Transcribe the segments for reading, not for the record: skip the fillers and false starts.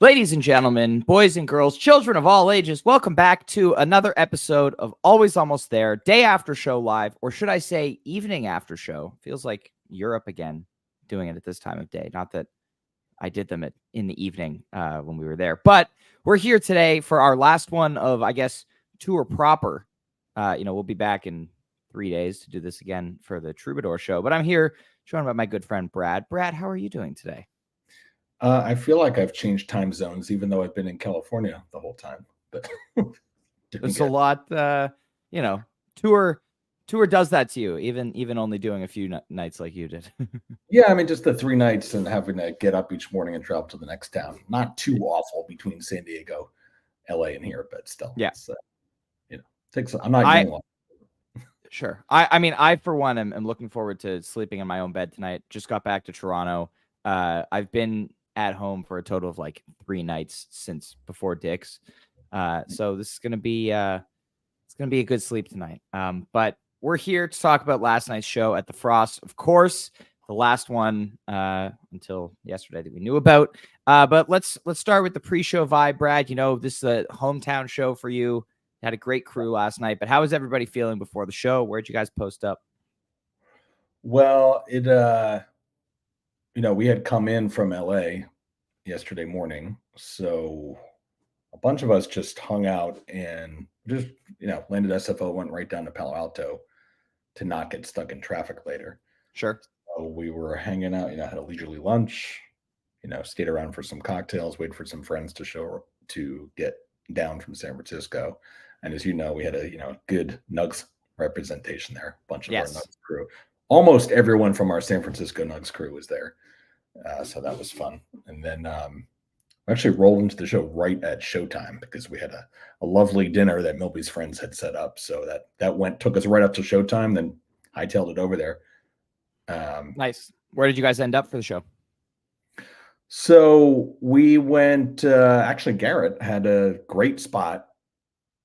Ladies and gentlemen, boys and girls, children of all ages, welcome back to another episode of Always Almost There, day after show live, or should I say evening after show? Feels like Europe again doing it at this time of day. Not that I did them in the evening when we were there, but we're here today for our last one of, I guess, tour proper. We'll be back in 3 days to do this again for the Troubadour show, but I'm here joined by my good friend Brad. Brad, how are you doing today? I feel like I've changed time zones, even though I've been in California the whole time. But It's a lot, tour does that to you, even only doing a few nights like you did. Yeah, I mean, just the 3 nights and having to get up each morning and travel to the next town. Not too awful between San Diego, LA, and here, but still, Yeah. it's, takes. I'm not young long. Sure. I for one am looking forward to sleeping in my own bed tonight. Just got back to Toronto. I've been at home for a total of like 3 nights since before Dick's. So this is gonna be a good sleep tonight. But we're here to talk about last night's show at the Frost, of course, the last one until yesterday that we knew about. But let's start with the pre-show vibe, Brad. You know, this is a hometown show for you. Had a great crew last night, but how was everybody feeling before the show? Where'd you guys post up? Well, we had come in from LA yesterday morning, so a bunch of us just hung out and just, landed SFO, went right down to Palo Alto to not get stuck in traffic later. Sure. So we were hanging out, had a leisurely lunch, stayed around for some cocktails, waited for some friends to get down from San Francisco. And as you know, we had a good Nugs representation there. A bunch of our Nugs crew. Almost everyone from our San Francisco Nugs crew was there. So that was fun. And then we actually rolled into the show right at showtime because we had a lovely dinner that Milby's friends had set up. So that took us right up to showtime, then hightailed it over there. Nice. Where did you guys end up for the show? So we went, actually Garrett had a great spot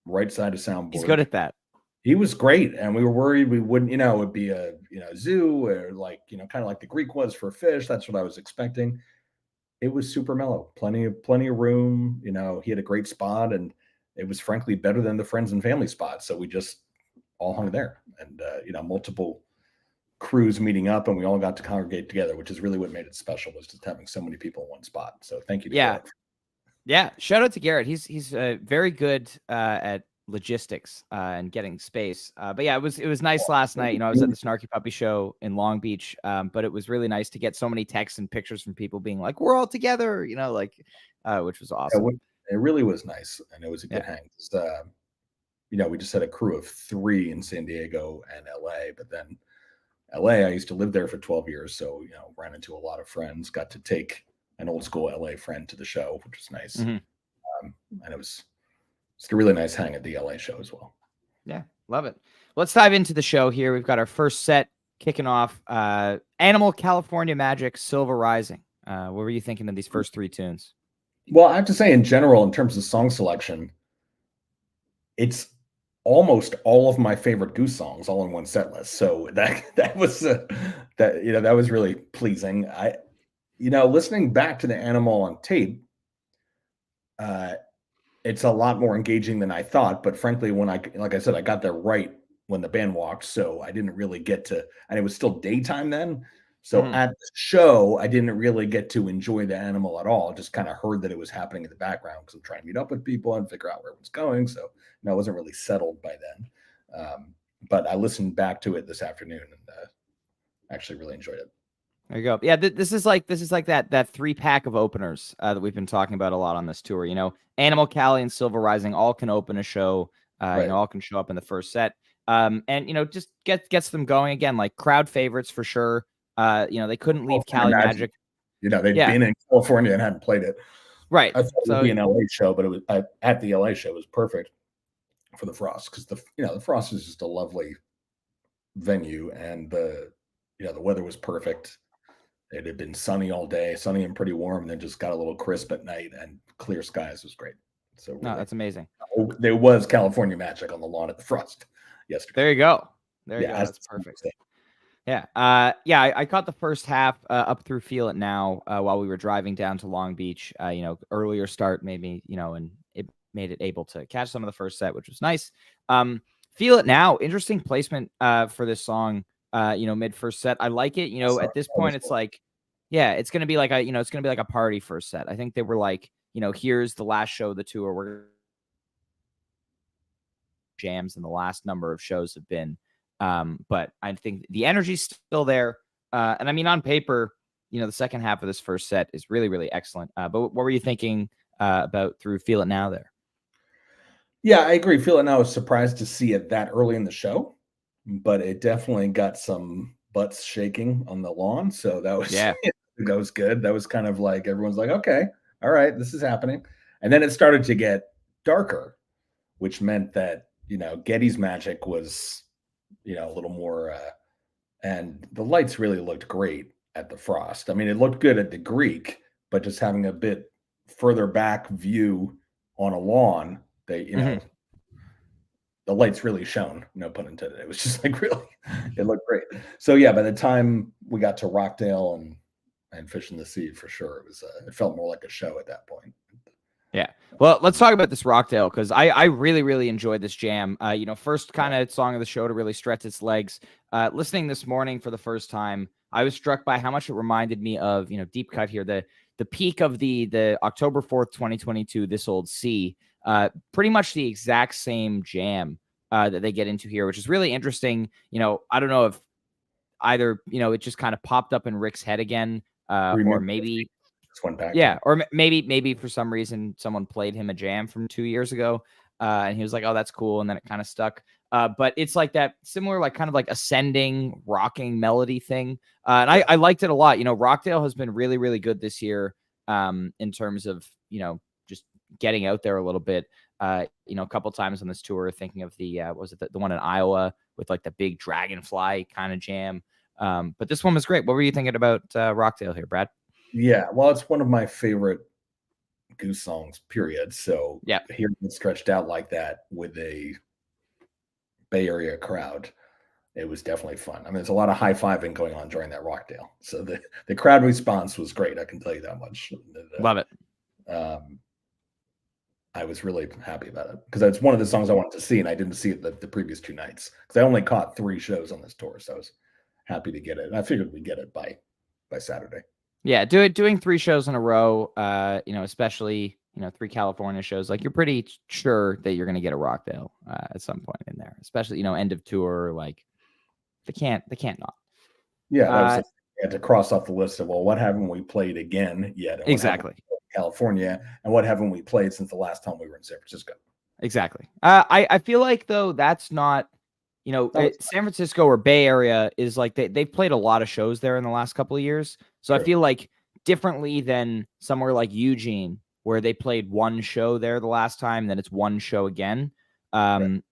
right side of soundboard. He's good at that. He was great. And we were worried we wouldn't, it would be a, zoo or like, kind of like the Greek was for fish. That's what I was expecting. It was super mellow, plenty of room. He had a great spot and it was frankly better than the friends and family spot. So we just all hung there and, multiple crews meeting up and we all got to congregate together, which is really what made it special, was just having so many people in one spot. So thank you to Garrett. Yeah. Shout out to Garrett. He's very good at logistics and getting space. But yeah, it was nice last night. I was at the Snarky Puppy show in Long Beach, but it was really nice to get so many texts and pictures from people being like, we're all together, which was awesome. It really was nice. And it was a good hang. We just had a crew of 3 in San Diego and LA, but then LA, I used to live there for 12 years. So, ran into a lot of friends, got to take an old school LA friend to the show, which was nice. Mm-hmm. And it was a really nice hang at the LA show as well. Yeah, love it. Let's dive into the show here. We've got our first set kicking off. Animal, California Magic, Silver Rising. What were you thinking of these first 3 tunes? Well, I have to say, in general, in terms of song selection, it's almost all of my favorite Goose songs all in one set list. So that was really pleasing. Listening back to the Animal on tape, it's a lot more engaging than I thought. But frankly, like I said, I got there right when the band walked, so I didn't really get to, and it was still daytime then. So at the show, I didn't really get to enjoy the Animal at all. Just kind of heard that it was happening in the background because I'm trying to meet up with people and figure out where it was going. So I wasn't really settled by then. But I listened back to it this afternoon and actually really enjoyed it. There you go. Yeah, this is like that 3-pack of openers that we've been talking about a lot on this tour. Animal, Cali, and Silver Rising all can open a show. Right. All can show up in the first set. And just gets them going again, like crowd favorites for sure. They couldn't leave Cali Magic. They've been in California and hadn't played it. Right. I thought it would be an LA show, but it was at the LA show. It was perfect for the Frost because the Frost is just a lovely venue, and the weather was perfect. It had been sunny all day, sunny and pretty warm, and then just got a little crisp at night and clear skies. Was great. So really, no, that's amazing. There was California Magic on the lawn at the Frost yesterday. There you go. There you go. That's perfect. Yeah. I caught the first half up through Feel It Now while we were driving down to Long Beach. Earlier start made me, and it made it able to catch some of the first set, which was nice. Um, Feel It Now, interesting placement for this song. Mid first set, I like it. So, At this that was point, it's cool. like, yeah, it's gonna be like it's gonna be like a party first set. I think they were like, here's the last show of the tour. We're jams, and the last number of shows have been. But I think the energy's still there. And I mean, on paper, the second half of this first set is really, really excellent. But what were you thinking about through Feel It Now there? Yeah, I agree. Feeling I was surprised to see it that early in the show, but it definitely got some butts shaking on the lawn. So that was Yeah. that was good. That was kind of like everyone's like, okay, all right, this is happening. And then it started to get darker, which meant that Getty's Magic was a little more, and the lights really looked great at the Frost. I mean, it looked good at the Greek, but just having a bit further back view on a lawn, they Hmm. the lights really shone, no pun intended. It was just like really, it looked great. So yeah, by the time we got to Rockdale and Fish in the Sea, for sure, it felt more like a show at that point. Yeah. Well, let's talk about this Rockdale because I really, really enjoyed this jam. First Yeah, kind of song of the show to really stretch its legs. Listening this morning for the first time, I was struck by how much it reminded me of, Deep Cut here, the peak of the October 4th, 2022, This Old Sea. Pretty much the exact same jam that they get into here, which is really interesting. I don't know if either, it just kind of popped up in Rick's head again, or remember maybe just went back to yeah, him. or maybe for some reason someone played him a jam from 2 years ago, and he was like, "Oh, that's cool," and then it kind of stuck. But it's like that similar, like kind of like ascending, rocking melody thing, and Yeah, I liked it a lot. Rockdale has been really, really good this year, in terms of just getting out there a little bit. A couple times on this tour, thinking of what was it the one in Iowa with like the big dragonfly kind of jam. But this one was great. What were you thinking about Rockdale here, Brad? yeah. Well, it's one of my favorite Goose songs, period. So Yeah. hearing it stretched out like that with a Bay Area crowd, it was definitely fun. I mean, there's a lot of high fiving going on during that Rockdale. So the crowd response was great. I can tell you that much. Love it. Um, I was really happy about it because it's one of the songs I wanted to see, and I didn't see it the previous 2 nights because I only caught 3 shows on this tour. So I was happy to get it. And I figured we'd get it by Saturday. Yeah, doing 3 shows in a row, especially, 3 California shows, like, you're pretty sure that you're gonna get a Rockdale, at some point in there, especially, end of tour, like, they can't not. Yeah, that was Uh, the had to cross off the list of, well, what haven't we played again yet? And what haven't exactly, we played in California? And what haven't we played since the last time we were in San Francisco? exactly. I feel like, though, that's not That was San Francisco or Bay Area is like they've played a lot of shows there in the last couple of years. So I true. feel like differently than somewhere like Eugene, where they played one show there the last time, then it's one show again. Right.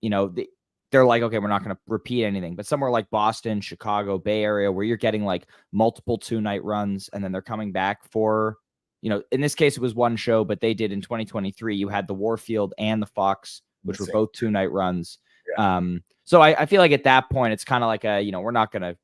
They're like, okay, we're not going to repeat anything. But somewhere like Boston, Chicago, Bay Area, where you're getting like multiple 2-night runs, and then they're coming back for, in this case, it was one show, but they did in 2023. You had the Warfield and the Fox, The which were same. both 2-night runs. Yeah. So I feel like at that point, it's kind of like we're not going to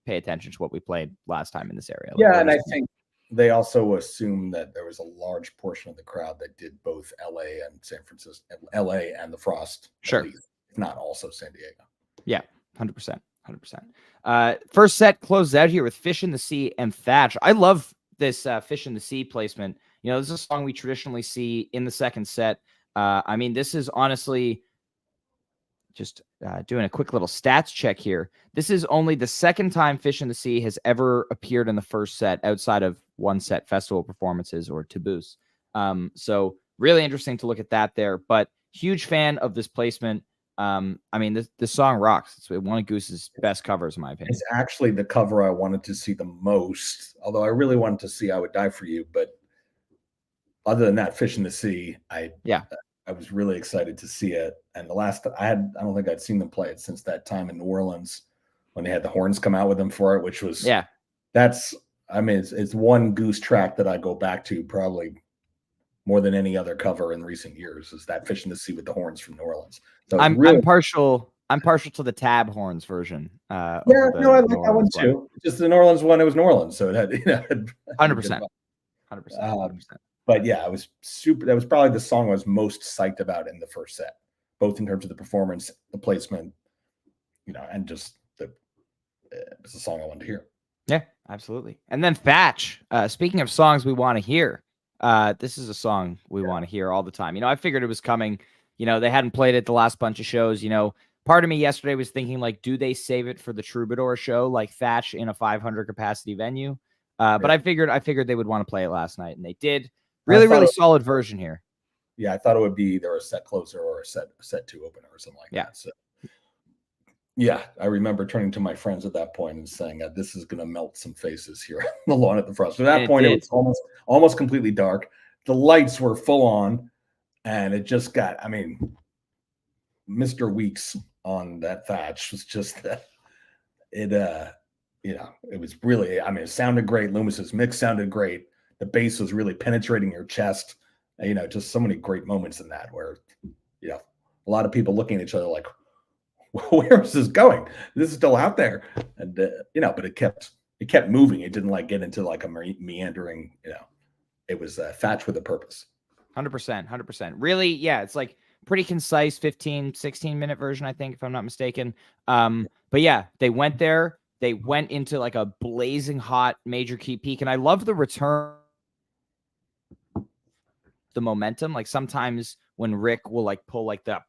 pay attention to what we played last time in this area. Like, Yeah, we're and I just gonna, think they also assumed that there was a large portion of the crowd that did both LA and San Francisco, LA and the Frost, at sure. least, if not also San Diego. Yeah, 100%. 100%. First set closes out here with Fish in the Sea and Thatch. I love this Fish in the Sea placement. This is a song we traditionally see in the second set. I mean, this is honestly just doing a quick little stats check here. This is only the second time Fish in the Sea has ever appeared in the first set outside of one set festival performances or taboos. So really interesting to look at that there, but huge fan of this placement. I mean, this song rocks. It's one of Goose's best covers, in my opinion. It's actually the cover I wanted to see the most, although I really wanted to see I Would Die For You. But other than that, Fish in the Sea, Yeah. I was really excited to see it. And the last I don't think I'd seen them play it since that time in New Orleans when they had the horns come out with them for it, which was Yeah. I mean, it's one Goose track that I go back to probably more than any other cover in recent years is that Fish in the Sea with the horns from New Orleans. So it's I'm really partial I'm partial to the tab horns version. Yeah, Over no, I the like New that one Orleans one. too. Just the New Orleans one, it was New Orleans, so it had, had a good 100%. vibe. 100%. 100%. But yeah, I was super. That was probably the song I was most psyched about in the first set, both in terms of the performance, the placement, and just it's a song I wanted to hear. Yeah, absolutely. And then Thatch. Speaking of songs we want to hear, this is a song we want to hear all the time. I figured it was coming. They hadn't played it the last bunch of shows. Part of me yesterday was thinking, like, do they save it for the Troubadour show, like Thatch in a 500 capacity venue? But I figured they would want to play it last night, and they did. Really solid version here. Yeah, I thought it would be either a set closer or a set two opener or something like that. So, yeah, I remember turning to my friends at that point and saying, "This is going to melt some faces here on the lawn at the front." So at that point, it was almost completely dark. The lights were full on, and it just got. I mean, Mr. Weeks on that Thatch was just that. It was really. I mean, it sounded great. Loomis's mix sounded great. The bass was really penetrating your chest. Just so many great moments in that where, a lot of people looking at each other like, where is this going? This is still out there. And, but it kept moving. It didn't like get into like a meandering, it was Thatch with a purpose. 100%, 100%. Really. Yeah. It's like pretty concise 15, 16-minute version, I think, if I'm not mistaken. But yeah, they went there. They went into like a blazing hot major key peak. And I love the return, the momentum. Like sometimes when Rick will like pull like the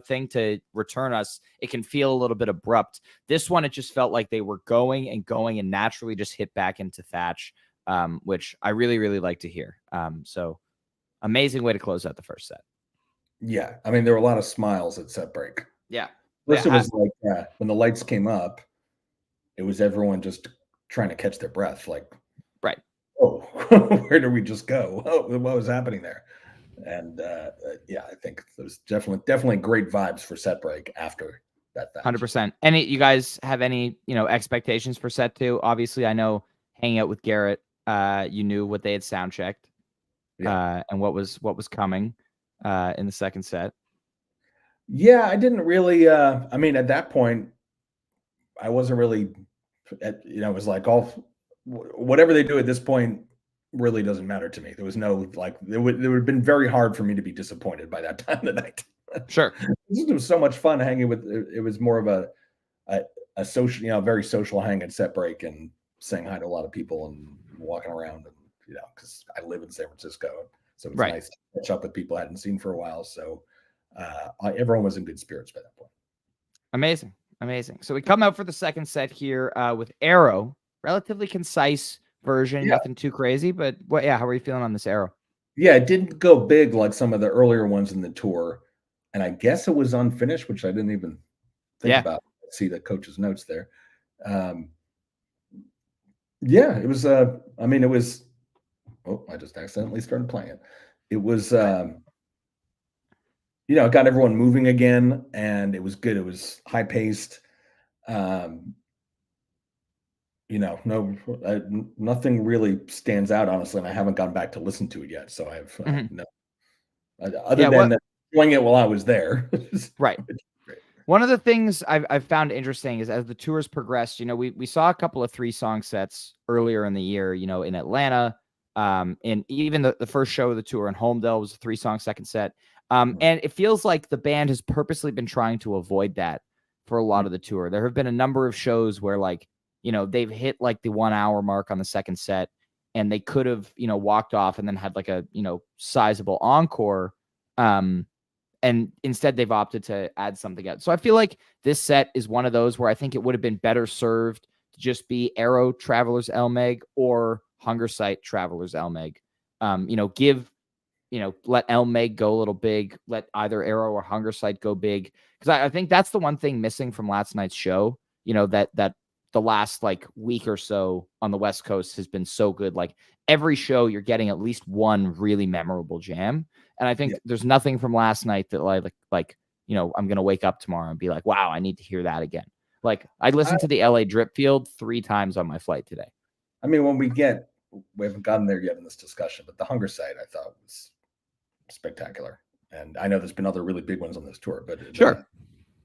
thing to return us, it can feel a little bit abrupt. This one, it just felt like they were going and naturally just hit back into Thatch, which I really, really like to hear. So amazing way to close out the first set. Yeah. I mean, there were a lot of smiles at set break. Yeah. First, it was like when the lights came up, it was everyone just trying to catch their breath. Like, right. Oh, where did we just go? Oh, what was happening there? And I think there's definitely great vibes for set break after that. 100%. You guys have any expectations for set two? Obviously, I know hanging out with Garrett, you knew what they had sound checked, and what was coming in the second set. Yeah, I didn't really. I mean, at that point, I wasn't really. It was like whatever they do at this point really doesn't matter to me. There was no like it would have been very hard for me to be disappointed by that time of the night. Sure. It was so much fun hanging with. It was more of a social, very social hang at set break and saying hi to a lot of people and walking around and because I live in San Francisco, so it's nice to catch up with people I hadn't seen for a while. So everyone was in good spirits by that point. Amazing. So we come out for the second set here with Arrow, relatively concise version, nothing too crazy, but how are you feeling on this Arrow? Yeah, it didn't go big like some of the earlier ones in the tour, and I guess it was unfinished, which I didn't even think about. See the coach's notes there. It was. I mean, it was. Oh, I just accidentally started playing it. It was. It got everyone moving again, and it was good. It was high paced. Nothing really stands out, honestly, and I haven't gone back to listen to it yet. So I have no. Other than playing it while I was there. Right. One of the things I've found interesting is as the tours progressed, we saw a couple of 3-song sets earlier in the year, in Atlanta, and even the first show of the tour in Holmdel was a 3-song second set. And it feels like the band has purposely been trying to avoid that for a lot of the tour. There have been a number of shows where they've hit like the 1 hour mark on the second set and they could have, walked off and then had like a, sizable encore. And instead they've opted to add something else. So I feel like this set is one of those where I think it would have been better served to just be Arrow Travelers El-Meg or Hunger Site Travelers El-Meg. Let El-Meg go a little big, let either Arrow or Hunger Site go big. Because I think that's the one thing missing from last night's show, that the last like week or so on the West Coast has been so good. Like every show you're getting at least one really memorable jam. And I think there's nothing from last night that I'm going to wake up tomorrow and be like, wow, I need to hear that again. Like I listened to the LA Drip Field 3 times on my flight today. I mean, we haven't gotten there yet in this discussion, but the Hunger Site I thought was spectacular. And I know there's been other really big ones on this tour, but sure.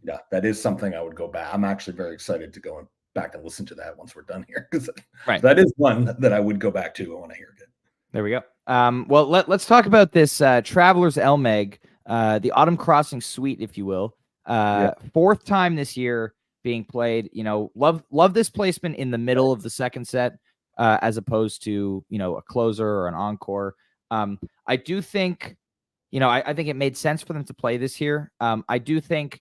Yeah, that is something I would go back. I'm actually very excited to go back and listen to that once we're done here, because Right. that is one that I would go back to when I hear it. There we go. Well, let's talk about this Traveler's Elmeg, the Autumn Crossing Suite, if you will. Yeah. Fourth time this year being played. Love this placement in the middle of the second set, as opposed to a closer or an encore. I do think, I think it made sense for them to play this here. I do think,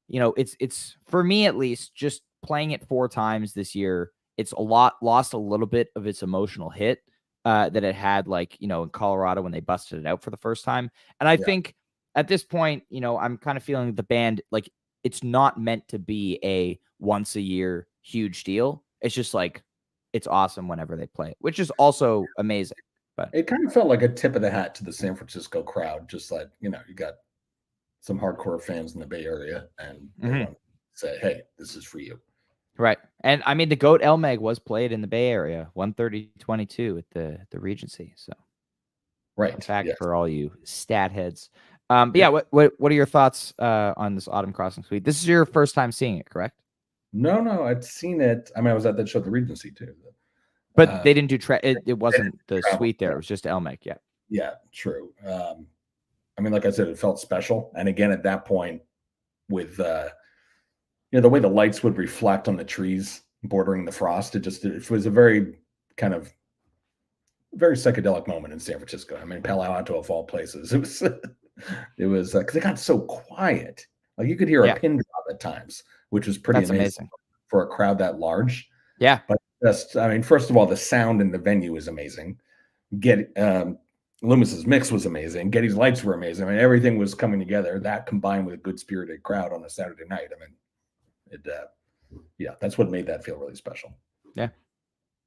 it's for me at least, just playing it 4 times this year, it's lost a little bit of its emotional hit that it had, in Colorado when they busted it out for the first time. And I think at this point, I'm kind of feeling the band, like, it's not meant to be a once a year huge deal. It's just like, it's awesome whenever they play it, which is also amazing. But it kind of felt like a tip of the hat to the San Francisco crowd. Just like, you got some hardcore fans in the Bay Area, and they want to say, hey, this is for you. Right. And I mean, the GOAT Elmeg was played in the Bay Area, 130-22 at the Regency. So, right. In fact, yes. for all you stat heads. But yeah, what are your thoughts on this Autumn Crossing Suite? This is your first time seeing it, correct? No, I'd seen it. I mean, I was at that show at the Regency too. But they didn't do it wasn't the travel, suite there. It was just Elmeg. Yeah. Yeah, true. I mean, like I said, it felt special. And again, at that point, with the way the lights would reflect on the trees bordering the frost, it was a very kind of very psychedelic moment in San Francisco. I mean, Palo Alto of all places. It was because it got so quiet. Like, you could hear a pin drop at times, which was pretty amazing for a crowd that large. Yeah. But I mean, first of all, the sound in the venue is amazing. Loomis's mix was amazing. Getty's lights were amazing. I mean, everything was coming together. That combined with a good spirited crowd on a Saturday night. I mean, that's what made that feel really special. Yeah,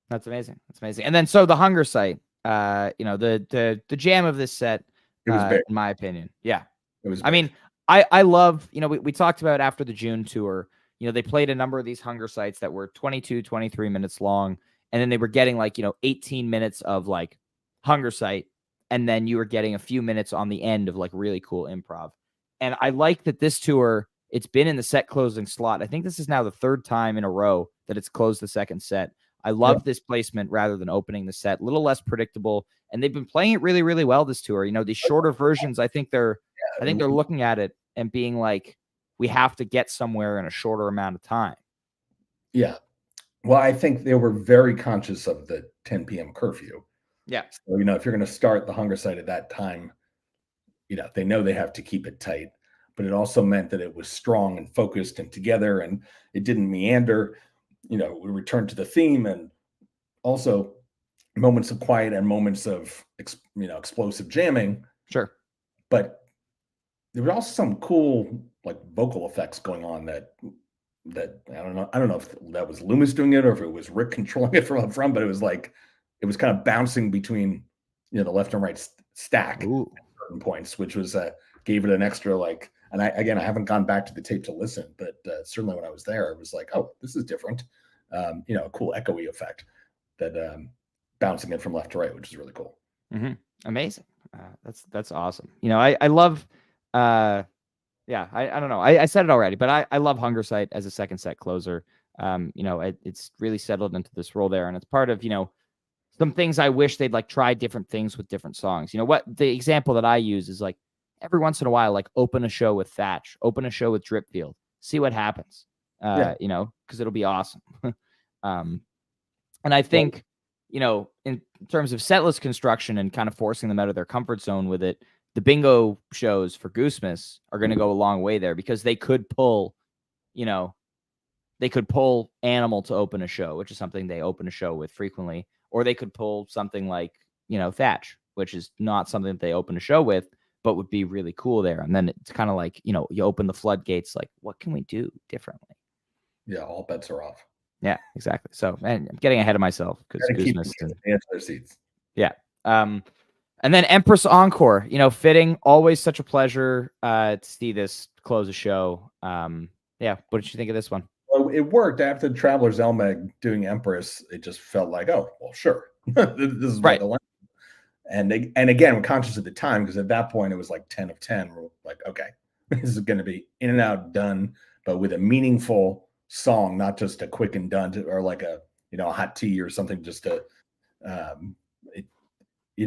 that's amazing. That's amazing. And then so the Hunger Site, the jam of this set, it was big, in my opinion. Yeah, it was. I mean, I love, we talked about after the June tour. They played a number of these Hunger Sites that were 22, 23 minutes long, and then they were getting 18 minutes of Hunger Site. And then you were getting a few minutes on the end of really cool improv. And I like that this tour, it's been in the set closing slot. I think this is now the 3rd time in a row that it's closed the second set. I love this placement rather than opening the set, a little less predictable. And they've been playing it really, really well this tour. These shorter versions, I think they're looking at it and being like, we have to get somewhere in a shorter amount of time. Yeah. Well, I think they were very conscious of the 10 p.m. curfew. Yeah. So, if you're going to start the Hunger Site at that time, they know they have to keep it tight, but it also meant that it was strong and focused and together, and it didn't meander. We returned to the theme, and also moments of quiet and moments of, explosive jamming. Sure. But there were also some cool, vocal effects going on that I don't know if that was Loomis doing it or if it was Rick controlling it from up front, but it was it was kind of bouncing between, the left and right stack at certain points, which was gave it an extra And I haven't gone back to the tape to listen, but certainly when I was there, it was like, oh, this is different. A cool echoey effect that bouncing it from left to right, which is really cool. Mm-hmm. Amazing. That's awesome. I love. I don't know. I said it already, but I love Hunger Site as a second set closer. It's really settled into this role there, and it's part of some things I wish they'd try different things with different songs. What the example that I use is every once in a while, open a show with Thatch, open a show with Dripfield, see what happens. Because it'll be awesome. And I think, in terms of setlist construction and kind of forcing them out of their comfort zone with it, the bingo shows for Goosemas are going to go a long way there, because they could pull, Animal to open a show, which is something they open a show with frequently, or they could pull something like, Thatch, which is not something that they open a show with, but would be really cool there. And then it's kind of you open the floodgates, what can we do differently? Yeah, all bets are off. Yeah, exactly. So, and I'm getting ahead of myself because Goosemas their seats. Yeah. And then Empress Encore, fitting, always such a pleasure to see this close a show. Yeah, what did you think of this one? Well, it worked after the Traveler's Elmeg doing Empress. It just felt like, oh, well, sure, this is right. And again, we're conscious of the time, because at that point it was 10 of 10. We're like, okay, this is going to be in and out, done. but with a meaningful song, not just a quick and done or like a a hot tea or something. Just to, it,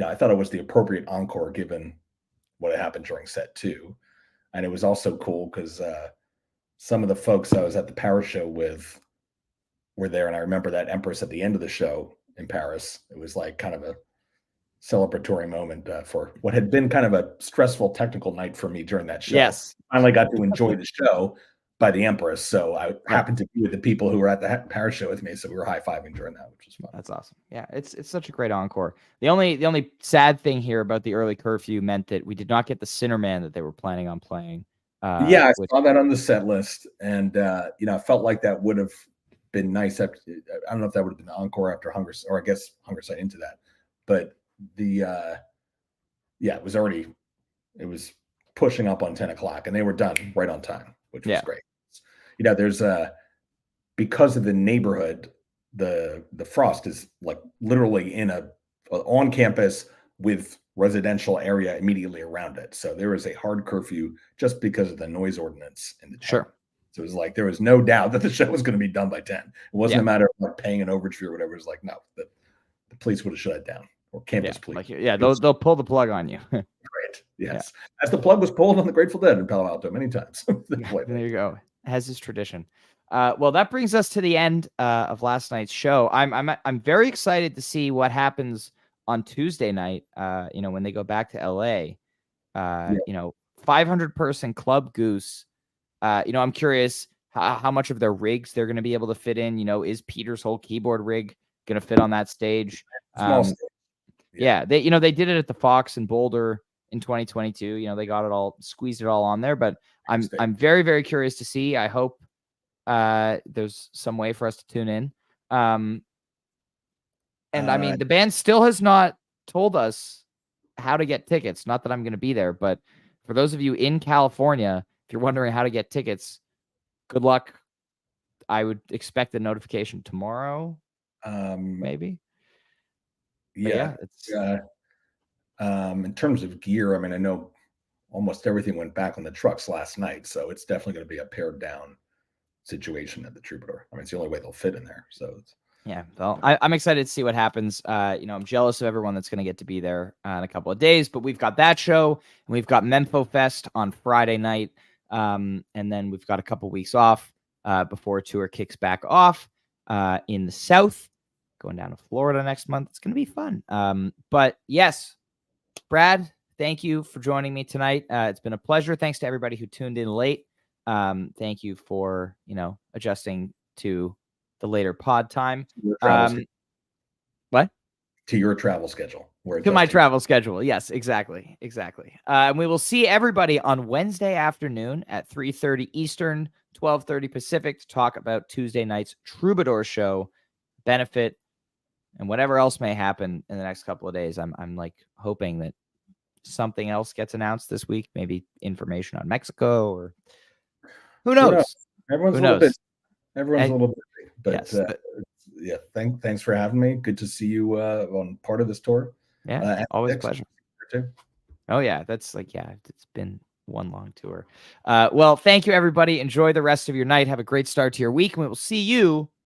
I thought it was the appropriate encore given what had happened during set 2, and it was also cool because some of the folks I was at the Paris show with were there, and I remember that Empress at the end of the show in Paris. It was like kind of a celebratory moment for what had been kind of a stressful technical night for me during that show. Yes. I finally got to enjoy the show by the Empress, so I happened to be with the people who were at the Paris show with me, so we were high-fiving during that, which was fun. That's awesome. Yeah, it's such a great encore. The only sad thing here about the early curfew meant that we did not get the Sinnerman that they were planning on playing. I saw that on the set list, and I felt like that would have been nice. I don't know if that would have been the encore after Hunger, or I guess Hunger Site into that, but it was pushing up on 10 o'clock, and they were done right on time, which was great. There's because of the neighborhood, the Frost is like literally in a on campus with residential area immediately around it. So there is a hard curfew just because of the noise ordinance in the town. Sure. So it was like there was no doubt that the show was going to be done by 10. It wasn't a matter of like paying an overage fee or whatever. It was like, no, the police would have shut it down, or campus police. They'll pull the plug on you. Right. Yes. As the plug was pulled on the Grateful Dead in Palo Alto many times. There you go. As is tradition. Well, that brings us to the end of last night's show. I'm very excited to see what happens on Tuesday night. When they go back to LA. 500 person Club Goose. I'm curious how much of their rigs they're going to be able to fit in. Is Peter's whole keyboard rig going to fit on that stage? Small stage. They did it at the Fox in Boulder in 2022. They got it all, squeezed it all on there. But I'm very, very curious to see. I hope there's some way for us to tune in. The band still has not told us how to get tickets. Not that I'm going to be there, but for those of you in California, if you're wondering how to get tickets, good luck. I would expect a notification tomorrow, maybe. In terms of gear, I know almost everything went back on the trucks last night, so it's definitely going to be a pared down situation at the Troubadour. It's the only way they'll fit in there. So I'm excited to see what happens. I'm jealous of everyone that's going to get to be there in a couple of days, but we've got that show and we've got Mempho Fest on Friday night. And then we've got a couple weeks off before tour kicks back off in the South, going down to Florida next month. It's going to be fun. But yes, Brad, thank you for joining me tonight. It's been a pleasure. Thanks to everybody who tuned in late. Thank you for, adjusting to the later pod time. What? To your travel schedule. To my travel schedule. Yes, exactly. And we will see everybody on Wednesday afternoon at 3:30 Eastern, 12:30 Pacific to talk about Tuesday night's Troubadour show, benefit, and whatever else may happen in the next couple of days. I'm like hoping that something else gets announced this week, maybe information on Mexico, or who knows? Everyone's a little bit busy, but thanks for having me. Good to see you on part of this tour. Yeah, always a pleasure. Oh yeah, it's been one long tour. Well, thank you everybody. Enjoy the rest of your night. Have a great start to your week, and we will see you